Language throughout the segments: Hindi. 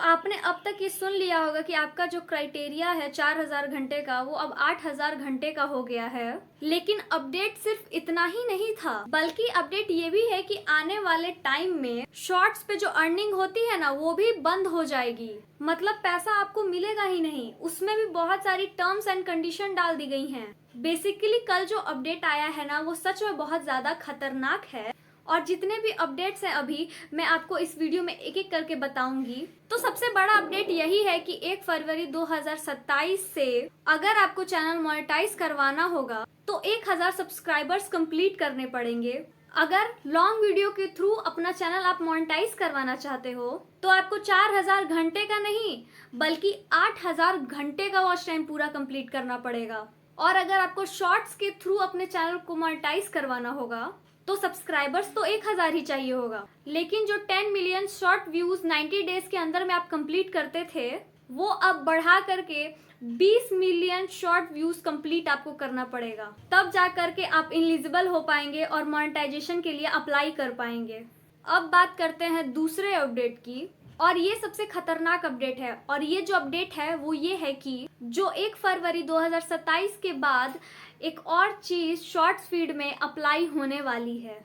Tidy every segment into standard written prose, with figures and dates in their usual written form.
आपने अब तक ये सुन लिया होगा कि आपका जो क्राइटेरिया है 4000 घंटे का, वो अब 8000 घंटे का हो गया है। लेकिन अपडेट सिर्फ इतना ही नहीं था, बल्कि अपडेट ये भी है कि आने वाले टाइम में शॉर्ट्स पे जो अर्निंग होती है ना, वो भी बंद हो जाएगी। मतलब पैसा आपको मिलेगा ही नहीं, उसमें भी बहुत सारी टर्म्स एंड कंडीशन डाल दी गई हैं। बेसिकली कल जो अपडेट आया है ना, वो सच में बहुत ज्यादा खतरनाक है। और जितने भी अपडेट्स हैं अभी मैं आपको इस वीडियो में एक एक करके बताऊंगी। तो सबसे बड़ा अपडेट यही है कि 1 फरवरी 2027 से अगर आपको चैनल मोनेटाइज करवाना होगा तो 1000 सब्सक्राइबर्स कंप्लीट करने पड़ेंगे। अगर लॉन्ग वीडियो के थ्रू अपना चैनल आप मोनेटाइज करवाना चाहते हो तो आपको 4000 घंटे का नहीं बल्कि 8000 घंटे का वॉच टाइम पूरा कंप्लीट करना पड़ेगा। और अगर आपको शॉर्ट्स के थ्रू अपने चैनल को मोनेटाइज करवाना होगा तो सब्सक्राइबर्स तो 1000 ही चाहिए होगा। लेकिन जो 10 मिलियन शॉर्ट व्यूज 90 डेज के अंदर में आप कंप्लीट करते थे, वो अब बढ़ा करके 20 मिलियन शॉर्ट व्यूज कंप्लीट आपको करना पड़ेगा। तब जा करके आप एलिजिबल हो पाएंगे और मोनेटाइजेशन के लिए अप्लाई कर पाएंगे। अब बात करते हैं दूसरे अपडेट की, और ये सबसे खतरनाक अपडेट है। और ये जो अपडेट है वो ये है कि जो 1 फरवरी 2027 के बाद एक और चीज शॉर्ट्स फीड में अप्लाई होने वाली है।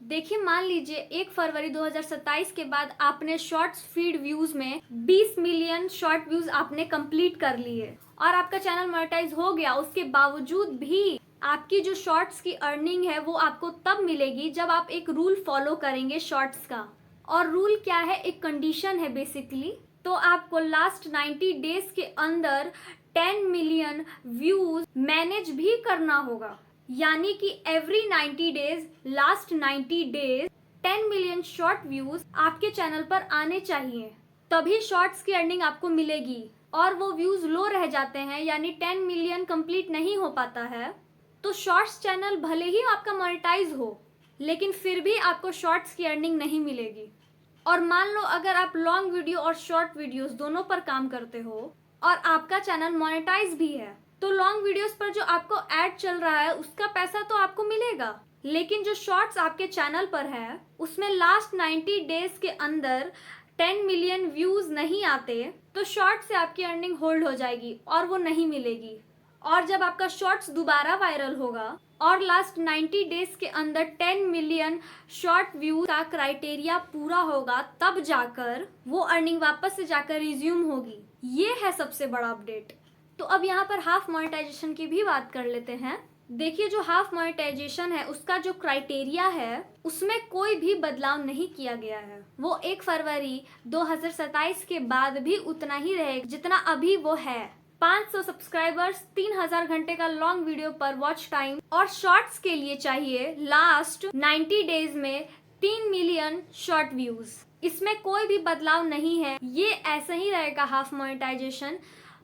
देखिए, मान लीजिए 1 फरवरी 2027 के बाद आपने शॉर्ट्स फीड व्यूज में 20 मिलियन शॉर्ट व्यूज आपने कंप्लीट कर लिए और आपका चैनल मोनेटाइज हो गया। उसके बावजूद भी आपकी जो शॉर्ट्स की अर्निंग है वो आपको तब मिलेगी जब आप एक रूल फॉलो करेंगे शॉर्ट्स का। और रूल क्या है? एक कंडीशन है बेसिकली। तो आपको लास्ट 90 डेज के अंदर 10 मिलियन व्यूज मैनेज भी करना होगा। यानी कि every 90 days, last 90 days 10 million short views आपके चैनल पर आने चाहिए, तभी शॉर्ट्स की अर्निंग आपको मिलेगी। और वो व्यूज लो रह जाते हैं, यानी 10 मिलियन कंप्लीट नहीं हो पाता है, तो शॉर्ट्स चैनल भले ही आपका मोनेटाइज हो लेकिन फिर भी आपको शॉर्ट्स की अर्निंग नहीं मिलेगी। और मान लो अगर आप लॉन्ग वीडियो और शॉर्ट वीडियोस दोनों पर काम करते हो और आपका चैनल मोनेटाइज भी है, तो लॉन्ग वीडियोस पर जो आपको ऐड चल रहा है उसका पैसा तो आपको मिलेगा। लेकिन जो शॉर्ट्स आपके चैनल पर है उसमें लास्ट 90 डेज के अंदर 10 मिलियन व्यूज नहीं आते, तो शॉर्ट से आपकी अर्निंग होल्ड हो जाएगी और वो नहीं मिलेगी। और जब आपका शॉर्ट्स दोबारा वायरल होगा और लास्ट 90 डेज के अंदर 10 मिलियन शॉर्ट व्यू का क्राइटेरिया पूरा होगा, तब जाकर वो अर्निंग वापस से जाकर रिज्यूम होगी। ये है सबसे बड़ा अपडेट। तो अब यहाँ पर हाफ मोनेटाइजेशन की भी बात कर लेते हैं। देखिए, जो हाफ मोनेटाइजेशन है उसका जो क्राइटेरिया है उसमें कोई भी बदलाव नहीं किया गया है। वो 1 फरवरी 2027 के बाद भी उतना ही रहेगा जितना अभी वो है। 500 सब्सक्राइबर्स, 3000 घंटे का लॉन्ग वीडियो पर वॉच टाइम और शॉर्ट्स के लिए चाहिए लास्ट 90 डेज में 3 मिलियन शॉर्ट व्यूज। इसमें कोई भी बदलाव नहीं है, ये ऐसा ही रहेगा हाफ मोनेटाइजेशन।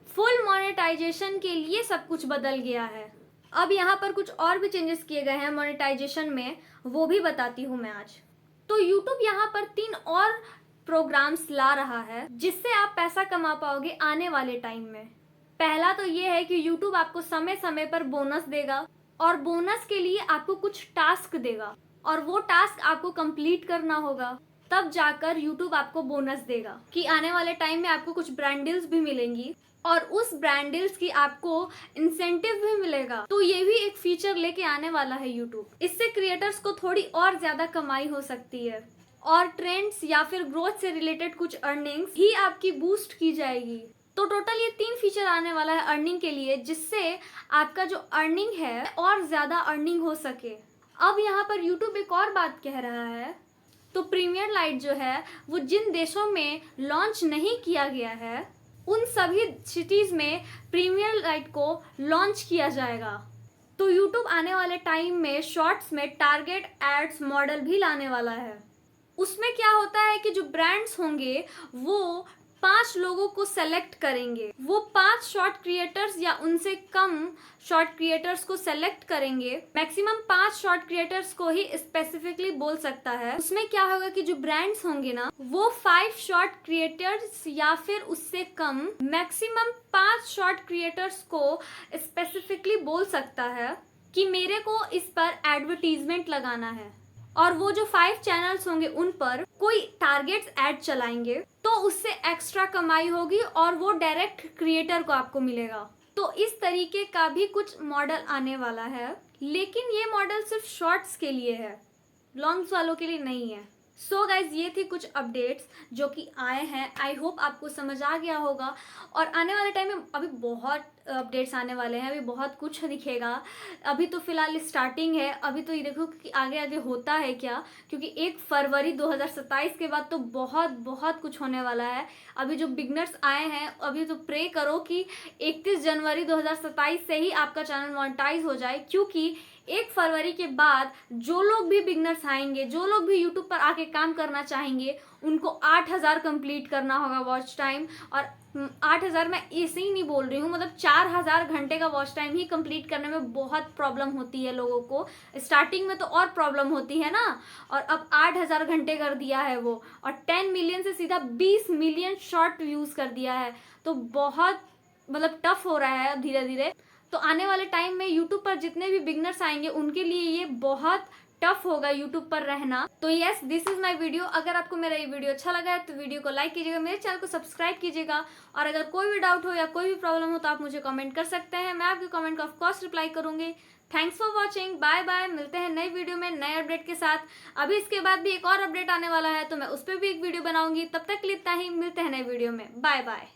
फुल मोनेटाइजेशन के लिए सब कुछ बदल गया है। अब यहाँ पर कुछ और भी चेंजेस किए गए हैं मोनेटाइजेशन में, वो भी बताती हूँ मैं आज। तो YouTube यहाँ पर 3 और प्रोग्राम्स ला रहा है जिससे आप पैसा कमा पाओगे आने वाले टाइम में। पहला तो ये है कि YouTube आपको समय समय पर बोनस देगा और बोनस के लिए आपको कुछ टास्क देगा और वो टास्क आपको कंप्लीट करना होगा, तब जाकर YouTube आपको बोनस देगा। कि आने वाले टाइम में आपको कुछ ब्रांड डील्स भी मिलेंगी और उस ब्रांड डील्स की आपको इंसेंटिव भी मिलेगा। तो ये भी एक फीचर लेके आने वाला है YouTube। इससे क्रिएटर्स को थोड़ी और ज्यादा कमाई हो सकती है और ट्रेंड्स या फिर ग्रोथ से रिलेटेड कुछ अर्निंग्स ही आपकी बूस्ट की जाएगी। तो टोटल ये 3 फीचर आने वाला है अर्निंग के लिए, जिससे आपका जो अर्निंग है और ज्यादा अर्निंग हो सके। अब यहाँ पर YouTube एक और बात कह रहा है, तो प्रीमियर लाइट जो है वो जिन देशों में लॉन्च नहीं किया गया है उन सभी सिटीज में प्रीमियर लाइट को लॉन्च किया जाएगा। तो YouTube आने वाले टाइम में शॉर्ट्स में टारगेट एड्स मॉडल भी लाने वाला है। उसमें क्या होता है कि जो ब्रांड्स होंगे वो 5 लोगों को सेलेक्ट करेंगे। वो 5 शॉर्ट क्रिएटर्स या उनसे कम शॉर्ट क्रिएटर्स को सेलेक्ट करेंगे। मैक्सिमम 5 शॉर्ट क्रिएटर्स को ही स्पेसिफिकली बोल सकता है। उसमें क्या होगा कि जो ब्रांड्स होंगे ना, वो 5 शॉर्ट क्रिएटर्स या फिर उससे कम मैक्सिमम 5 शॉर्ट क्रिएटर्स को स्पेसिफिकली बोल सकता है कि मेरे को इस पर एडवर्टीजमेंट लगाना है। और वो जो 5 चैनल्स होंगे उन पर कोई टारगेट्स ऐड चलाएंगे तो उससे एक्स्ट्रा कमाई होगी और वो डायरेक्ट क्रिएटर को आपको मिलेगा। तो इस तरीके का भी कुछ मॉडल आने वाला है, लेकिन ये मॉडल सिर्फ शॉर्ट्स के लिए है, लॉन्ग्स वालों के लिए नहीं है। सो गाइज, ये थी कुछ अपडेट्स जो कि आए हैं। आई होप आपको समझ आ गया होगा। और आने वाले टाइम में अभी बहुत अपडेट्स आने वाले हैं, अभी बहुत कुछ दिखेगा। अभी तो फिलहाल स्टार्टिंग है, अभी तो ये देखो कि आगे आगे होता है क्या, क्योंकि 1 फरवरी 2027 के बाद तो बहुत बहुत कुछ होने वाला है। अभी जो बिगनर्स आए हैं, अभी तो प्रे करो कि 31 जनवरी 2027 से ही आपका चैनल मोनेटाइज हो जाए, क्योंकि 1 फरवरी के बाद जो लोग भी बिगनर्स आएंगे, जो लोग भी यूट्यूब पर आके काम करना चाहेंगे, उनको 8000 कंप्लीट करना होगा वॉच टाइम। और 8000 मैं ऐसे ही नहीं बोल रही हूँ, मतलब 4000 घंटे का वॉच टाइम ही कंप्लीट करने में बहुत प्रॉब्लम होती है लोगों को। स्टार्टिंग में तो और प्रॉब्लम होती है ना, और अब 8000 घंटे कर दिया है वो, और 10 मिलियन से सीधा 20 मिलियन शॉर्ट व्यूज कर दिया है। तो बहुत मतलब टफ हो रहा है अब धीरे धीरे। तो आने वाले टाइम में यूट्यूब पर जितने भी बिगनर्स आएंगे उनके लिए ये बहुत टफ होगा यूट्यूब पर रहना। तो yes, this is my video. अगर आपको मेरा ये वीडियो अच्छा लगा है तो वीडियो को लाइक कीजिएगा, मेरे चैनल को सब्सक्राइब कीजिएगा। और अगर कोई भी डाउट हो या कोई भी प्रॉब्लम हो तो आप मुझे कमेंट कर सकते हैं, मैं आपके कमेंट का ऑफकोर्स रिप्लाई करूंगी। Thanks for watching, bye bye. मिलते हैं नई वीडियो में नए अपडेट के साथ। अभी इसके बाद भी एक और अपडेट आने वाला है, तो मैं उस पर भी एक वीडियो बनाऊंगी। तब तक के लिए इतना ही, मिलते हैं नई वीडियो में। Bye bye.